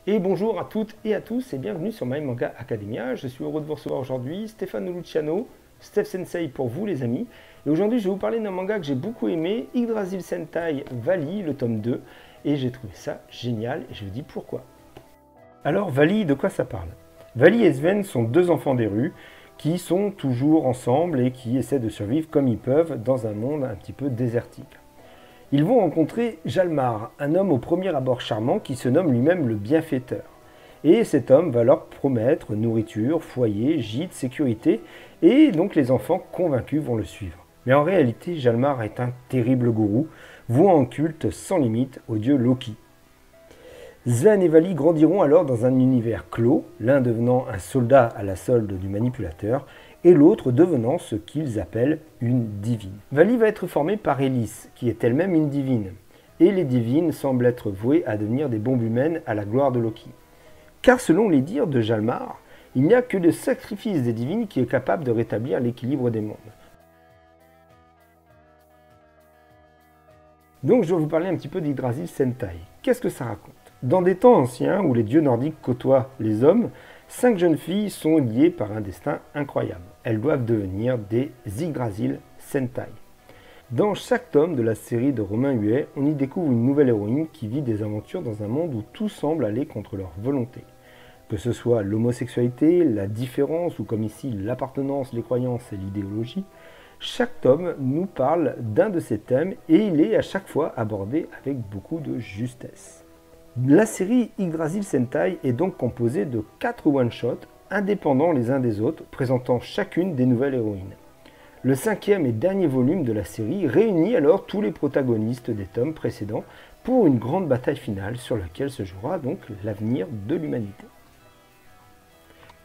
Et bonjour à toutes et à tous et bienvenue sur My Manga Academia. Je suis heureux de vous recevoir aujourd'hui, Stefano Luciano, Steph Sensei pour vous les amis. Et aujourd'hui je vais vous parler d'un manga que j'ai beaucoup aimé, Yggdrasil Sentai Valley, le tome 2. Et j'ai trouvé ça génial et je vous dis pourquoi. Alors Valley, de quoi ça parle? Valley et Sven sont deux enfants des rues qui sont toujours ensemble et qui essaient de survivre comme ils peuvent dans un monde un petit peu désertique. Ils vont rencontrer Jalmar, un homme au premier abord charmant qui se nomme lui-même le bienfaiteur. Et cet homme va leur promettre nourriture, foyer, gîte, sécurité, et donc les enfants convaincus vont le suivre. Mais en réalité, Jalmar est un terrible gourou, vouant un culte sans limite au dieu Loki. Sven et Valley grandiront alors dans un univers clos, l'un devenant un soldat à la solde du manipulateur, et l'autre devenant ce qu'ils appellent une divine. Valley va être formée par Ellis, qui est elle-même une divine, et les divines semblent être vouées à devenir des bombes humaines à la gloire de Loki. Car selon les dires de Jalmar, il n'y a que le sacrifice des divines qui est capable de rétablir l'équilibre des mondes. Donc je vais vous parler un petit peu d'Yggdrasil Sentai. Qu'est-ce que ça raconte? Dans des temps anciens où les dieux nordiques côtoient les hommes, 5 jeunes filles sont liées par un destin incroyable. Elles doivent devenir des Yggdrasil Sentai. Dans chaque tome de la série de Romain Huet, on y découvre une nouvelle héroïne qui vit des aventures dans un monde où tout semble aller contre leur volonté. Que ce soit l'homosexualité, la différence ou comme ici l'appartenance, les croyances et l'idéologie, chaque tome nous parle d'un de ces thèmes et il est à chaque fois abordé avec beaucoup de justesse. La série Yggdrasil Sentai est donc composée de 4 one-shots indépendants les uns des autres, présentant chacune des nouvelles héroïnes. Le 5e et dernier volume de la série réunit alors tous les protagonistes des tomes précédents pour une grande bataille finale sur laquelle se jouera donc l'avenir de l'humanité.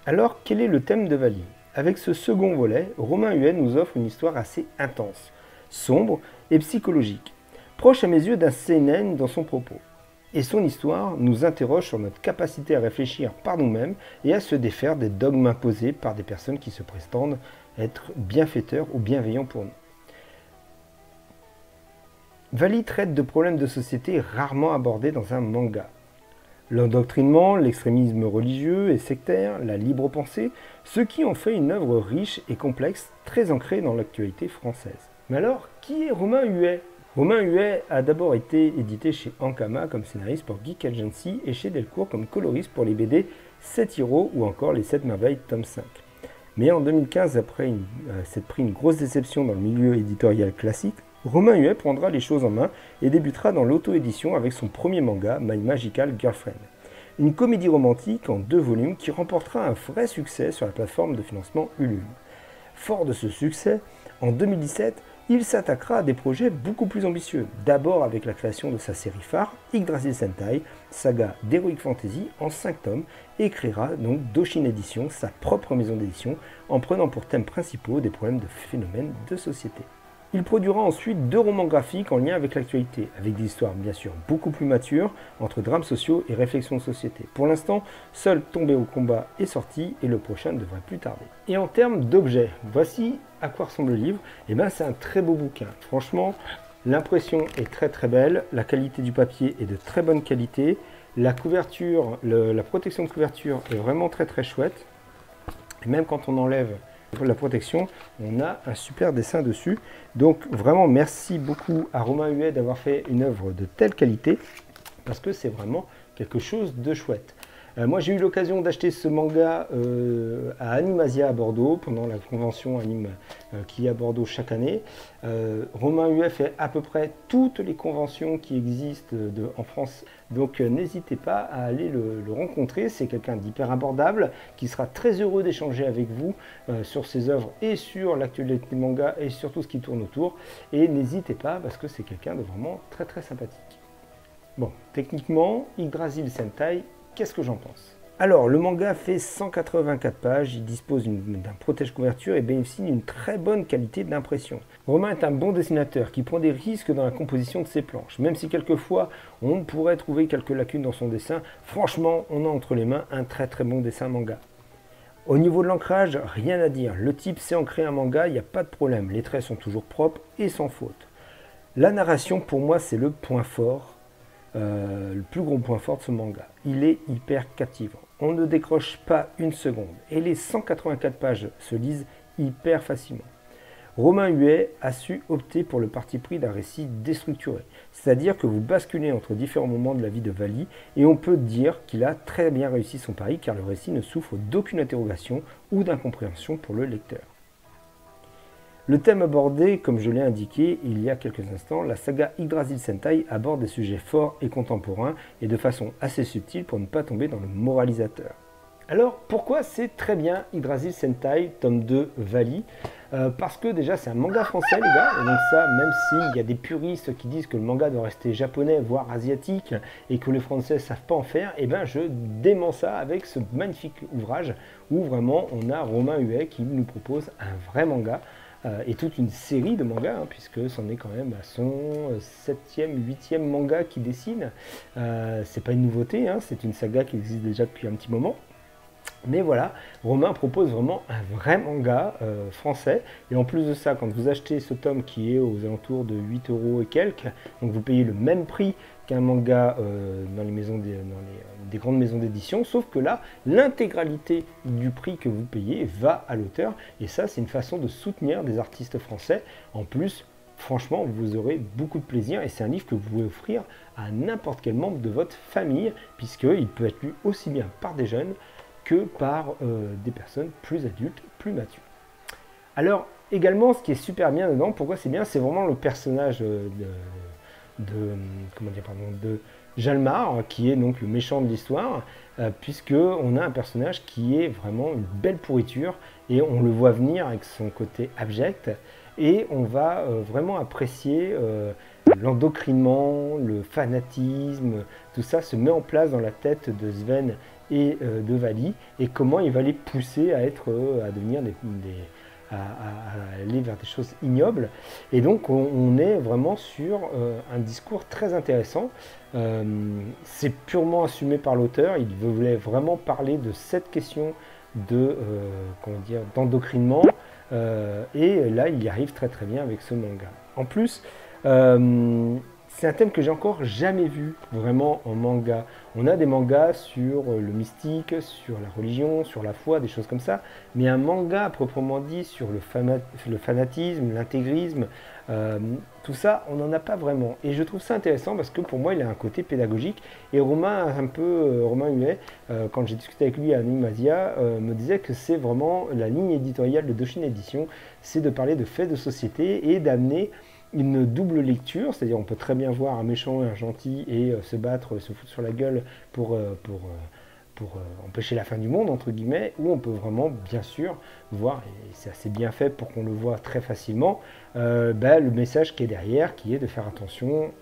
Alors, quel est le thème de Valley? Avec ce second volet, Romain Huet nous offre une histoire assez intense, sombre et psychologique, proche à mes yeux d'un seinen dans son propos. Et son histoire nous interroge sur notre capacité à réfléchir par nous-mêmes et à se défaire des dogmes imposés par des personnes qui se prétendent être bienfaiteurs ou bienveillants pour nous. Valley traite de problèmes de société rarement abordés dans un manga. L'endoctrinement, l'extrémisme religieux et sectaire, la libre pensée, ce qui en fait une œuvre riche et complexe, très ancrée dans l'actualité française. Mais alors, qui est Romain Huet? Romain Huet a d'abord été édité chez Ankama comme scénariste pour Geek Agency et chez Delcourt comme coloriste pour les BD 7 Heroes ou encore les 7 Merveilles tome 5. Mais en 2015, après s'être pris une grosse déception dans le milieu éditorial classique, Romain Huet prendra les choses en main et débutera dans l'auto-édition avec son premier manga, My Magical Girlfriend. Une comédie romantique en 2 volumes qui remportera un vrai succès sur la plateforme de financement Ulule. Fort de ce succès, en 2017, il s'attaquera à des projets beaucoup plus ambitieux. D'abord avec la création de sa série phare, Yggdrasil Sentai, saga d'Heroic Fantasy en 5 tomes, et créera donc Doshin Edition, sa propre maison d'édition, en prenant pour thèmes principaux des problèmes de phénomènes de société. Il produira ensuite 2 romans graphiques en lien avec l'actualité, avec des histoires bien sûr beaucoup plus matures, entre drames sociaux et réflexions de société. Pour l'instant, seul Tombé au combat est sorti et le prochain ne devrait plus tarder. Et en termes d'objets, voici à quoi ressemble le livre. Et bien c'est un très beau bouquin. Franchement, l'impression est très très belle, la qualité du papier est de très bonne qualité, la couverture, la protection de couverture est vraiment très très chouette. Et même quand on enlève la protection, on a un super dessin dessus. Donc vraiment merci beaucoup à Romain Huet d'avoir fait une œuvre de telle qualité, parce que c'est vraiment quelque chose de chouette. Moi j'ai eu l'occasion d'acheter ce manga à Animasia à Bordeaux, pendant la convention anime qui est à Bordeaux chaque année. Romain Huet fait à peu près toutes les conventions qui existent en France, donc n'hésitez pas à aller le rencontrer. C'est quelqu'un d'hyper abordable, qui sera très heureux d'échanger avec vous sur ses œuvres et sur l'actualité manga et sur tout ce qui tourne autour. Et n'hésitez pas, parce que c'est quelqu'un de vraiment très très sympathique. Bon, techniquement, Yggdrasil Sentai, qu'est-ce que j'en pense? Alors, le manga fait 184 pages, il dispose d'un protège-couverture et bénéficie d'une très bonne qualité d'impression. Romain est un bon dessinateur qui prend des risques dans la composition de ses planches. Même si quelquefois on pourrait trouver quelques lacunes dans son dessin, franchement, on a entre les mains un très très bon dessin manga. Au niveau de l'ancrage, rien à dire. Le type sait ancrer un manga, il n'y a pas de problème. Les traits sont toujours propres et sans faute. La narration, pour moi, c'est le point fort. le plus gros point fort de ce manga. Il est hyper captivant. On ne décroche pas une seconde et les 184 pages se lisent hyper facilement. Romain Huet a su opter pour le parti pris d'un récit déstructuré, c'est-à-dire que vous basculez entre différents moments de la vie de Vali et on peut dire qu'il a très bien réussi son pari car le récit ne souffre d'aucune interrogation ou d'incompréhension pour le lecteur. Le thème abordé, comme je l'ai indiqué il y a quelques instants, la saga Yggdrasil Sentai aborde des sujets forts et contemporains et de façon assez subtile pour ne pas tomber dans le moralisateur. Alors pourquoi c'est très bien Yggdrasil Sentai tome 2 Vali? Parce que déjà c'est un manga français les gars, et donc ça, même s'il y a des puristes qui disent que le manga doit rester japonais voire asiatique et que les Français ne savent pas en faire, et ben je dément ça avec ce magnifique ouvrage où vraiment on a Romain Huet qui nous propose un vrai manga et toute une série de mangas, puisque c'en est quand même à son 7e, 8e manga qui dessine. C'est pas une nouveauté, c'est une saga qui existe déjà depuis un petit moment. Mais voilà, Romain propose vraiment un vrai manga français. Et en plus de ça, quand vous achetez ce tome qui est aux alentours de 8 € et quelques, donc vous payez le même prix qu'un manga dans des grandes maisons d'édition, sauf que là, l'intégralité du prix que vous payez va à l'auteur. Et ça, c'est une façon de soutenir des artistes français. En plus, franchement, vous aurez beaucoup de plaisir et c'est un livre que vous pouvez offrir à n'importe quel membre de votre famille, puisqu'il peut être lu aussi bien par des jeunes que par des personnes plus adultes, plus matures. Alors, également, ce qui est super bien dedans, pourquoi c'est bien, c'est vraiment le personnage de Jalmar, qui est donc le méchant de l'histoire, puisque on a un personnage qui est vraiment une belle pourriture, et on le voit venir avec son côté abject, et on va vraiment apprécier l'endoctrinement, le fanatisme, tout ça se met en place dans la tête de Sven et de Vali, et comment il va les pousser à devenir à aller vers des choses ignobles. Et donc on est vraiment sur un discours très intéressant. C'est purement assumé par l'auteur. Il voulait vraiment parler de cette question d'endoctrinement, et là il y arrive très très bien avec ce manga. En plus, c'est un thème que j'ai encore jamais vu vraiment en manga. On a des mangas sur le mystique, sur la religion, sur la foi, des choses comme ça, mais un manga à proprement dit sur le fanatisme, l'intégrisme, tout ça, on n'en a pas vraiment. Et je trouve ça intéressant parce que pour moi, il a un côté pédagogique. Et Romain Huet, quand j'ai discuté avec lui à Animasia, me disait que c'est vraiment la ligne éditoriale de Doshin Edition, c'est de parler de faits de société et d'amener une double lecture, c'est-à-dire on peut très bien voir un méchant et un gentil et se battre, se foutre sur la gueule pour empêcher la fin du monde, entre guillemets, ou on peut vraiment, bien sûr, voir, et c'est assez bien fait pour qu'on le voit très facilement, le message qui est derrière, qui est de faire attention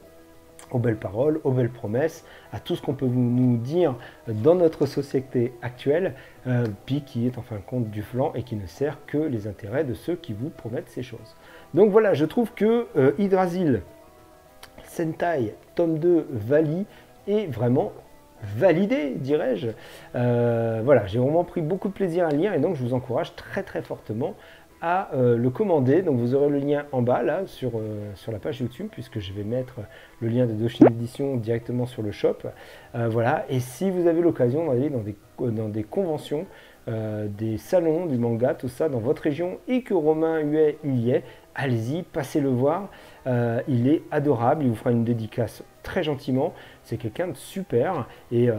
aux belles paroles, aux belles promesses, à tout ce qu'on peut nous dire dans notre société actuelle, puis qui est en fin de compte du flanc et qui ne sert que les intérêts de ceux qui vous promettent ces choses. Donc voilà, je trouve que Yggdrasil Sentai tome 2 Vali est vraiment validé, dirais-je. Voilà, j'ai vraiment pris beaucoup de plaisir à le lire et donc je vous encourage très très fortement à le commander. Donc vous aurez le lien en bas là sur la page YouTube, puisque je vais mettre le lien de Doshin Edition directement sur le shop. Voilà, et si vous avez l'occasion d'aller dans des conventions, des salons du manga, tout ça dans votre région, et que Romain Huet y est, allez-y, passez le voir. Il est adorable, il vous fera une dédicace très gentiment. C'est quelqu'un de super, et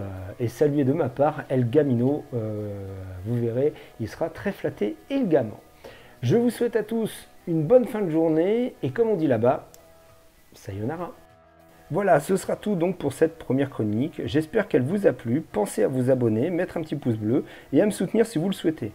saluez de ma part El Gamino, vous verrez, il sera très flatté également. Je vous souhaite à tous une bonne fin de journée, et comme on dit là-bas, sayonara. Voilà, ce sera tout donc pour cette première chronique. J'espère qu'elle vous a plu. Pensez à vous abonner, mettre un petit pouce bleu et à me soutenir si vous le souhaitez.